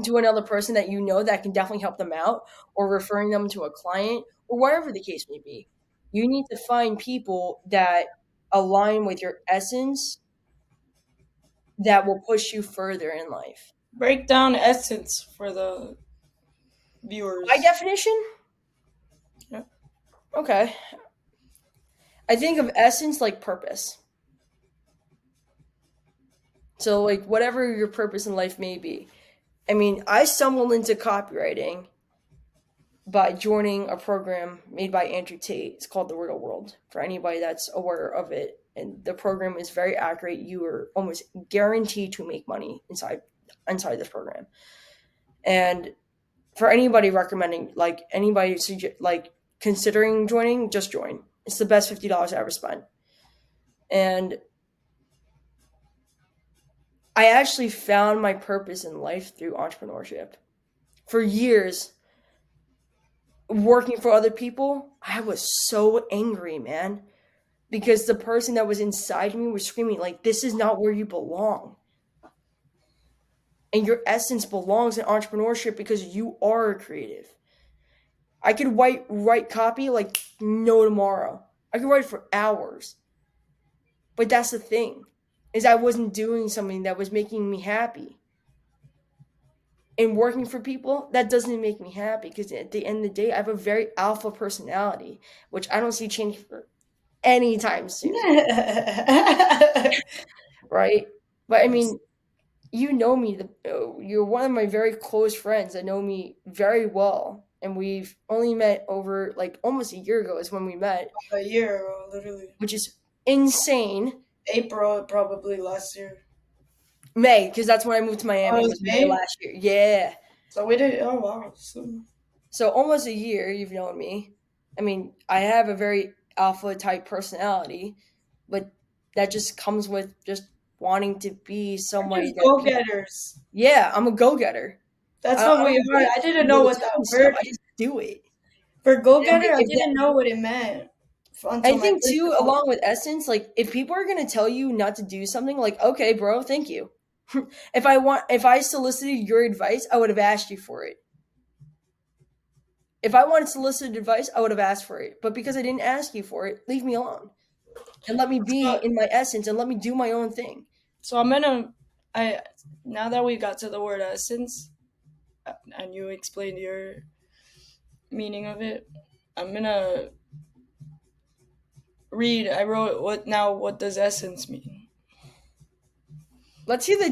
to another person that you know that can definitely help them out, or referring them to a client, or whatever the case may be. You need to find people that align with your essence, that will push you further in life. Break down essence for the My viewers. definition? Yeah. Okay. I think of essence like purpose. So, like, whatever your purpose in life may be. I mean, I stumbled into copywriting by joining a program made by Andrew Tate. It's called The Real World, for anybody that's aware of it. And the program is very accurate. You are almost guaranteed to make money inside this program. And for anybody recommending, like, anybody like considering joining, just join. It's the best $50 I ever spent. And I actually found my purpose in life through entrepreneurship. For years, working for other people, I was so angry, man, because the person that was inside me was screaming, like, this is not where you belong. And your essence belongs in entrepreneurship because you are a creative. I could write copy like no tomorrow. I could write for hours. But that's the thing, is I wasn't doing something that was making me happy. And working for people, that doesn't make me happy, because at the end of the day, I have a very alpha personality, which I don't see changing for anytime soon, right? But I mean, you know me, you're one of my very close friends that know me very well, and we've only met over like almost a year ago is when we met, A year ago, literally. which is insane. April, probably last year. May, because that's when I moved to Oh, it Miami, was was May May? last year. Yeah. So we did. Oh, wow. So, So almost a year you've known me. I mean, I have a very alpha type personality, but that just comes with just wanting to be we're somebody just that go people. getters. Yeah, I'm a go getter. That's I what we don't are. wait I for didn't people know to what tell that me stuff. word, I just do it. for go And getter, I if that, didn't know what it meant I until my think sister too, told along with essence, like, if people are gonna tell you not to do something, like, okay, bro, thank you. If I solicited your advice, I would have asked you for it. If I wanted solicited advice, I would have asked for it. But because I didn't ask you for it, leave me alone and let me be me. in my essence and let me do my own thing. So I'm gonna. I Now that we got to the word essence, and you explained your meaning of it, I'm gonna read. I wrote what now. What does essence mean? Let's see the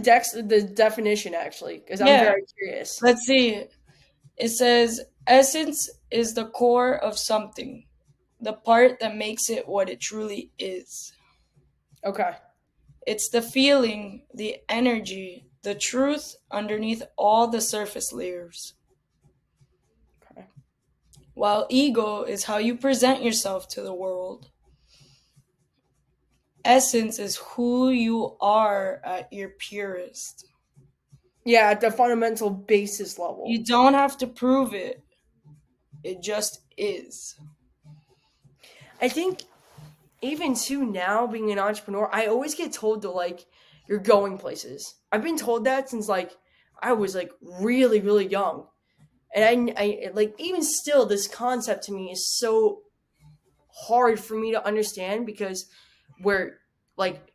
definition actually, because I'm Yeah. very curious. Let's see. It says essence is the core of something, the part that makes it what it truly is. Okay. It's the feeling, the energy, the truth underneath all the surface layers. Okay. While ego is how you present yourself to the world, essence is who you are at your purest. Yeah, at the fundamental basis You level. don't have to prove it, it just is. I think even to now being an entrepreneur, I always get told to, like, you're going places. I've been told that since, like, I was like really really young. And I like, even still, this concept to me is so hard for me to understand, because where, like,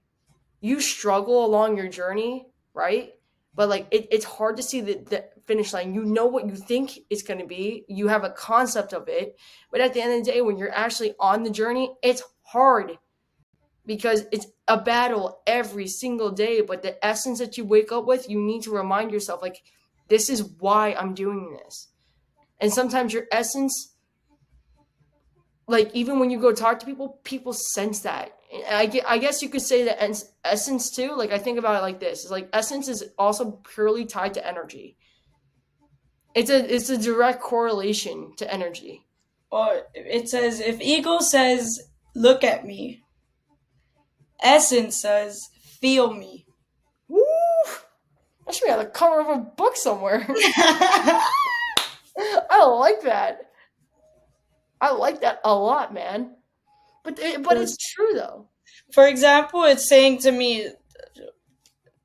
you struggle along your journey, right? But like, it's hard to see that finish line. You know what you think it's going to be. You have a concept of it. But at the end of the day, when you're actually on the journey, it's hard because it's a battle every single day. But the essence that you wake up with, you need to remind yourself, like, this is why I'm doing this. And sometimes your essence, like, even when you go talk to people, people sense that. And I guess you could say that essence too. Like, I think about it like this: it's like essence is also purely tied to energy. It's a direct correlation to energy. Or it says, if ego says, look at me, essence says, feel me. Woo! That should be on the cover of a book somewhere. I like that. I like that a lot, man. But it's true though. For example, it's saying to me,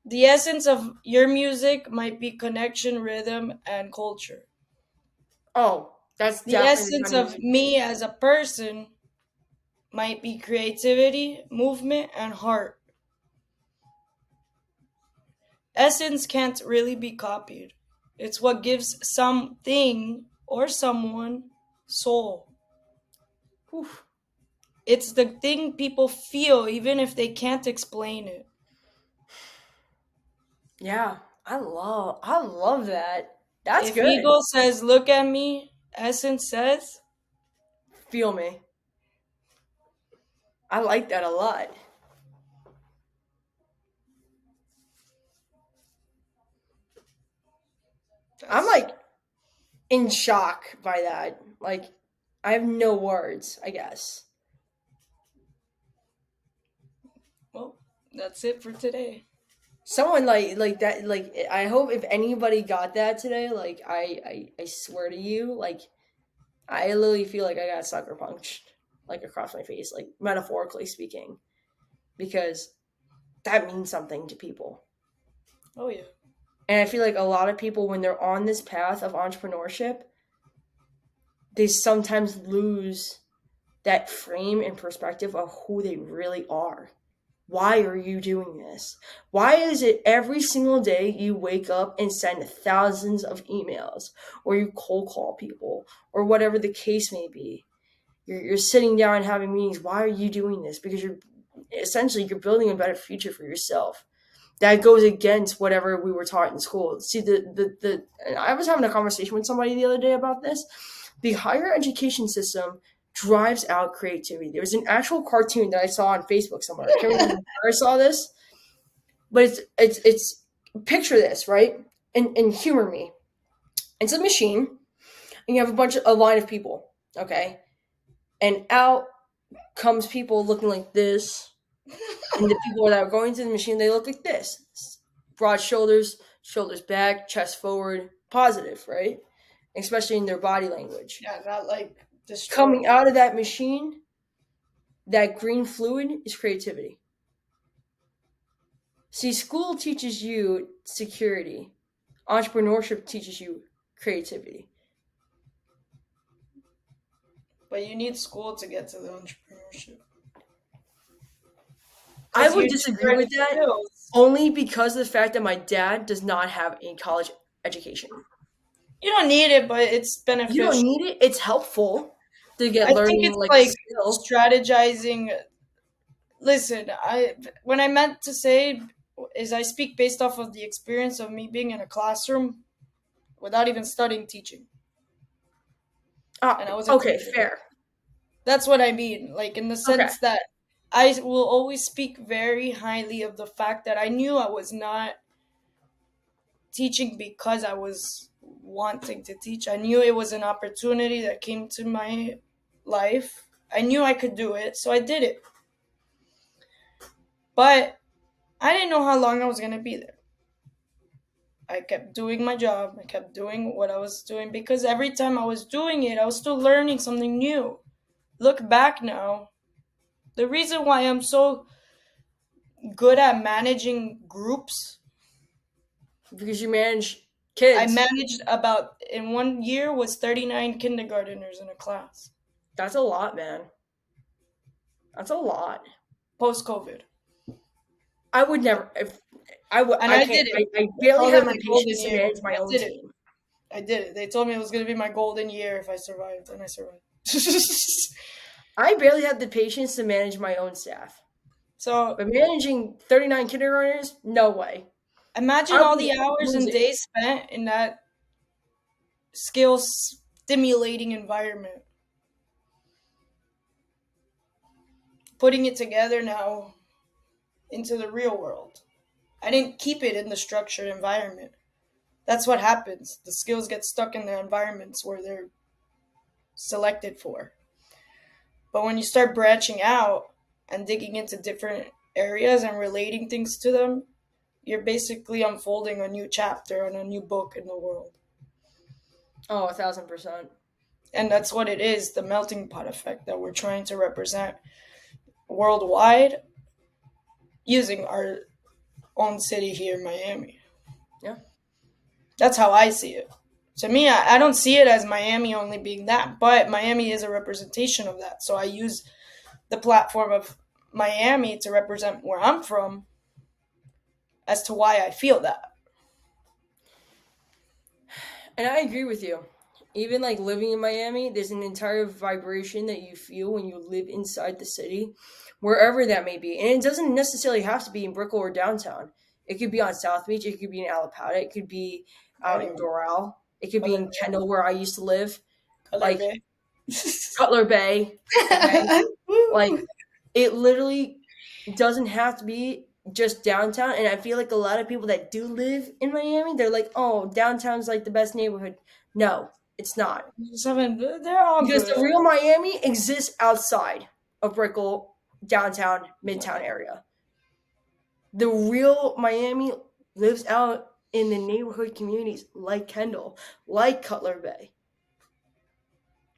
the essence of your music might be connection, rhythm, and culture. Oh, that's The definitely the essence kind of of music. me as a person might be creativity, movement, and heart. Essence can't really be copied. It's what gives something or someone soul. Oof. It's the thing people feel even if they can't explain it. Yeah, I love that. That's If good. ego says, look at me, essence says, Feel me. I like that a lot. I'm that's, like in shock by that. Like, I have no words, I guess. well, that's it for today. Someone like that, like, I hope if anybody got that today, like, I swear to you, like, I literally feel like I got sucker punched, like, across my face, like, metaphorically speaking, because that means something to people. Oh, yeah. And I feel like a lot of people, when they're on this path of entrepreneurship, they sometimes lose that frame and perspective of who they really are. Why are you doing this? Why is it every single day you wake up and send thousands of emails, or you cold call people, or whatever the case may be? You're sitting down and having meetings. Why are you doing this? Because you're building a better future for yourself. That goes against whatever we were taught in school. See, the I was having a conversation with somebody the other day about this. The higher education system drives out creativity. There was an actual cartoon that I saw on Facebook somewhere. I can't remember where I saw this, but it's picture this, right? And humor me. It's a machine, and you have a line of people, okay? And out comes people looking like this, and the people that are going to the machine, they look like this: broad shoulders, shoulders back, chest forward, positive, right? Especially in their body language. Yeah, not like destroyed. Coming out of that machine, that green fluid is creativity. See, school teaches you security, entrepreneurship teaches you creativity. But you need school to get to the entrepreneurship. I Because you would need disagree certain with that skills. only because of the fact that my dad does not have a college education. You don't need it, but it's You don't beneficial. need it. It's helpful to get I think learning it's like a like skill. strategizing. Listen, I when I meant to say is I speak based off of the experience of me being in a classroom without even studying teaching, and I was a Okay, teacher. fair. That's what I mean, like in the Okay. sense that I will always speak very highly of the fact that I knew I was not teaching because I was wanting to teach. I knew it was an opportunity that came to my life. I knew I could do it, so I did it. But I didn't know how long I was going to be there. I kept doing my job. I kept doing what I was doing because every time I was doing it, I was still learning something new. Look back now. The reason why I'm so good at managing groups, Because you manage I kids. managed about in 1 year was 39 kindergarteners in a class That's a lot, man. That's a lot. post COVID. I would never. If I would, And I I can't. did it. I I barely called it have my the golden patience to years. manage my I own did it. team. I did it. They told me it was going to be my golden year if I survived, and I survived. I barely have the patience to manage my own staff. So But managing 39 kindergartners, no way. imagine I'll all be the hours and losing. days spent in that skill stimulating environment, putting it together now into the real world. I didn't keep it in the structured environment. That's what happens. The skills get stuck in the environments where they're selected for. But when you start branching out and digging into different areas and relating things to them, you're basically unfolding a new chapter and a new book in the world. Oh, 1,000%. And that's what it is, the melting pot effect that we're trying to represent worldwide using our own city here in Miami. Yeah. That's how I see it. To me, I don't see it as Miami only being that, but Miami is a representation of that. So I use the platform of Miami to represent where I'm from as to why I feel that. And I agree with you. Even like living in Miami, there's an entire vibration that you feel when you live inside the city, wherever that may be. And it doesn't necessarily have to be in Brickell or downtown. It could be on South Beach. It could be in Alapata. It could be out in Anyway, Doral. It could be color, in Kendall, where I used to live, color like bay. Cutler Bay. Okay, like it literally doesn't have to be just downtown. And I feel like a lot of people that do live in Miami, they're like, oh, downtown's like the best neighborhood. No, it's not. They're all Because good. the real Miami exists outside of Brickell, downtown, midtown area. The real Miami lives out in the neighborhood communities like Kendall, like Cutler Bay.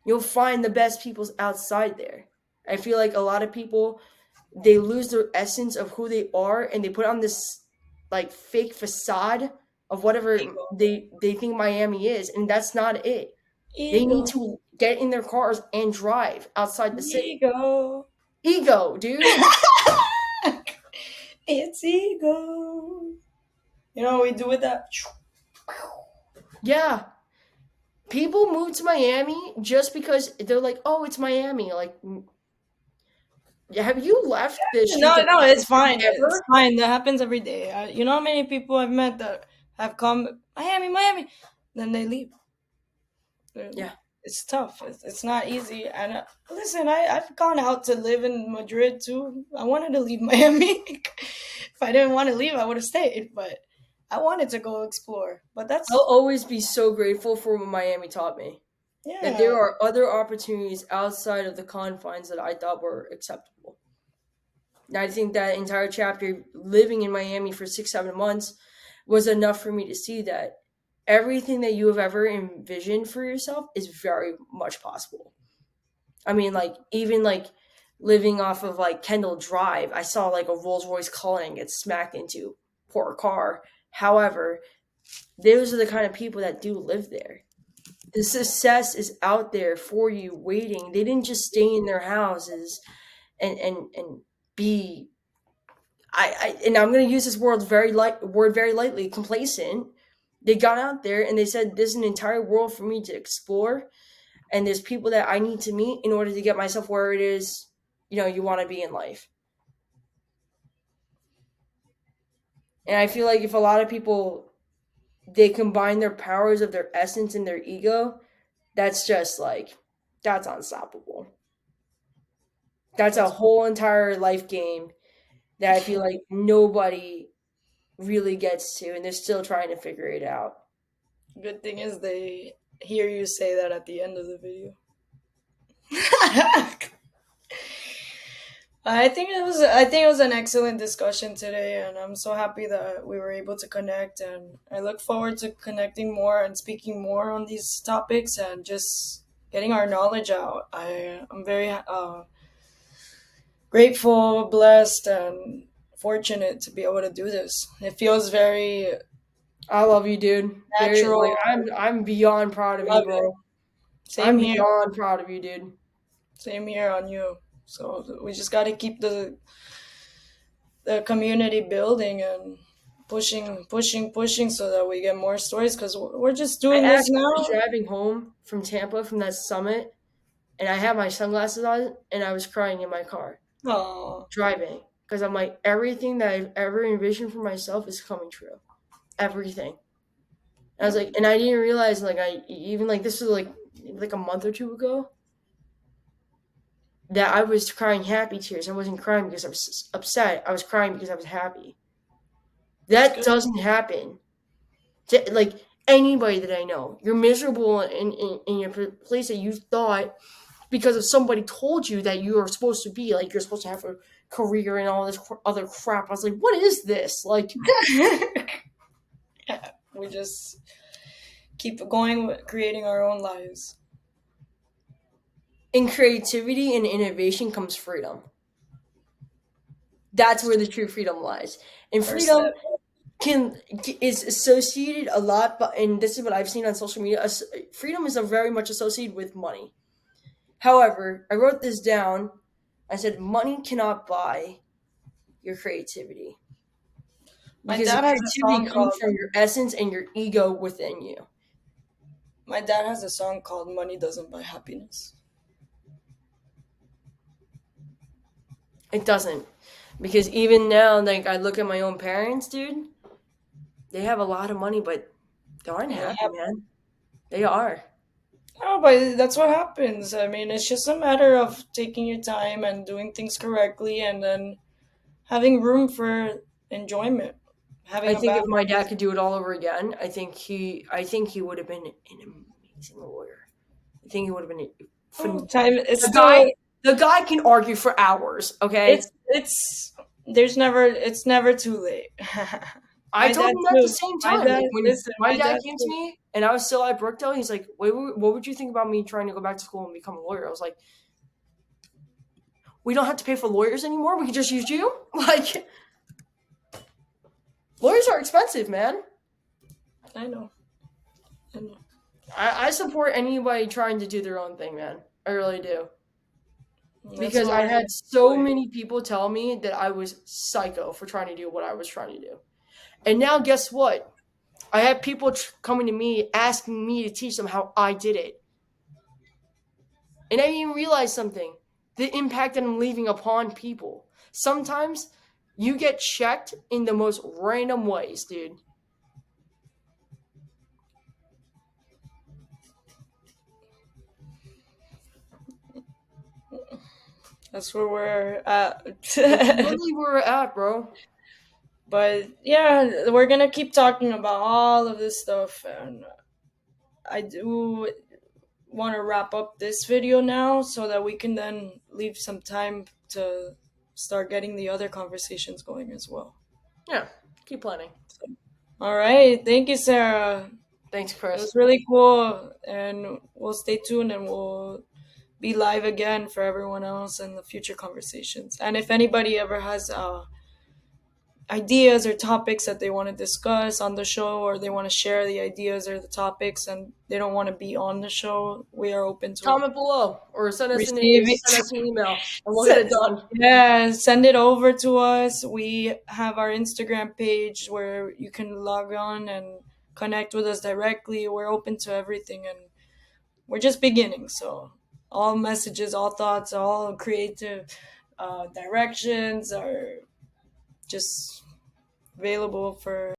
You'll find the best peoples outside there. I feel like a lot of people, they lose their essence of who they are and they put on this like fake facade of whatever Ego. they think Miami is, and that's not it. They Ego. need to get in their cars and drive outside the city. Ego. Ego, dude. It's ego. You know what we do with that? Yeah. People move to Miami just because they're like, oh, it's Miami. Like, have you left the streets No, of no, it's Miami fine. It's ever? fine. That happens every day. You know how many people I've met that have come Miami, Miami, then they leave. Yeah. It's tough. It's not easy. And listen, I've gone out to live in Madrid too. I wanted to leave Miami. If I didn't want to leave, I would have stayed. But I wanted to go explore. But I'll that's always be so grateful for what Miami taught me. That yeah, there are other opportunities outside of the confines that I thought were acceptable. And I think that entire chapter, living in Miami for 6, 7 months, was enough for me to see that everything that you have ever envisioned for yourself is very much possible. I mean, like, even like living off of like Kendall Drive, I saw like a Rolls Royce Cullinan get smacked into. Poor car. However, those are the kind of people that do live there. The success is out there for you waiting. They didn't just stay in their houses and be and I'm gonna use this word very lightly, complacent. They got out there and they said there's an entire world for me to explore, and there's people that I need to meet in order to get myself where it is, you want to be in life. And I feel like if a lot of people, they combine their powers of their essence and their ego, that's just like, that's unstoppable. That's a that's whole entire life game that I feel like nobody really gets to, and they're still trying to figure it out. good thing is they hear you say that at the end of the video. I think it was an excellent discussion today, and I'm so happy that we were able to connect, and I look forward to connecting more and speaking more on these topics and just getting our knowledge out. I'm very grateful, blessed, and fortunate to be able to do this. It feels very I love you, dude. Very like natural. I'm beyond proud of you, Love it. bro. Same I'm here. beyond proud of you, dude. Same here on you. So we just got to keep the community building and pushing so that we get more stories because we're just I doing this actually was now. driving home from Tampa from that summit, and I had my sunglasses on, and I was crying in my car Oh, driving because I'm like, everything that I've ever envisioned for myself is coming true. Everything. And I was like, and I didn't realize like I even like this was like a month or two ago that I was crying happy tears. I wasn't crying because I was upset. I was crying because I was happy. that's That good. doesn't happen to like anybody that I know. You're miserable in a place that you thought because of somebody told you that you are supposed to be like you're supposed to have a career and all this other crap. I was like, what is this? Like Yeah, we just keep going with creating our own lives. in creativity and innovation comes freedom. That's where the true freedom lies. And First freedom step. can is associated a lot, but and this is what I've seen on social media. Freedom is a very much associated with money. However, I wrote this down. I said money cannot buy your creativity My because the dad has a creativity song comes called from your essence and your ego within you. My dad has a song called "Money Doesn't Buy Happiness." It doesn't, because even now, like I look at my own parents, dude. They have a lot of money, but they aren't And they happy, have man. They are. no, but that's what happens. I mean, it's just a matter of taking your time and doing things correctly, and then having room for enjoyment, I having a think if my dad balance. could do it all over again, I think he would have been an amazing lawyer. I think he would have been Oh, phen- time it's the still guy. The guy can argue for hours. Okay, it's there's never it's never too late. I My told dad him that at the too. same My time. dad, Like when listen, my my dad dad came to too. me and I was still at Brookdale, he's like, "Wait, what would you think about me trying to go back to school and become a lawyer?" I was like, "We don't have to pay for lawyers anymore. We can just use you." Like lawyers are expensive, man. I know. I know. I support anybody trying to do their own thing, man. I really do. That's Because what I we're had so doing. many people tell me that I was psycho for trying to do what I was trying to do. And now, guess what? I have people coming to me asking me to teach them how I did it. And I didn't even realize something, the impact that I'm leaving upon people. Sometimes you get checked in the most random ways, dude. That's where we're at. That's literally where we're at, bro. But yeah, we're gonna keep talking about all of this stuff, and I do want to wrap up this video now so that we can then leave some time to start getting the other conversations going as well. Yeah, keep planning. All right, thank you, Sarah. Thanks, It Chris. was really cool, and we'll stay tuned and we'll be live again for everyone else in the future conversations. And if anybody ever has ideas or topics that they want to discuss on the show, or they want to share the ideas or the topics and they don't want to be on the show, we are open to Comment below or receive send it. us an email and we'll get it done. Yeah, send it over to us. We have our Instagram page where you can log on and connect with us directly. We're open to everything, and we're just beginning. So all messages, all thoughts, all creative directions are just available for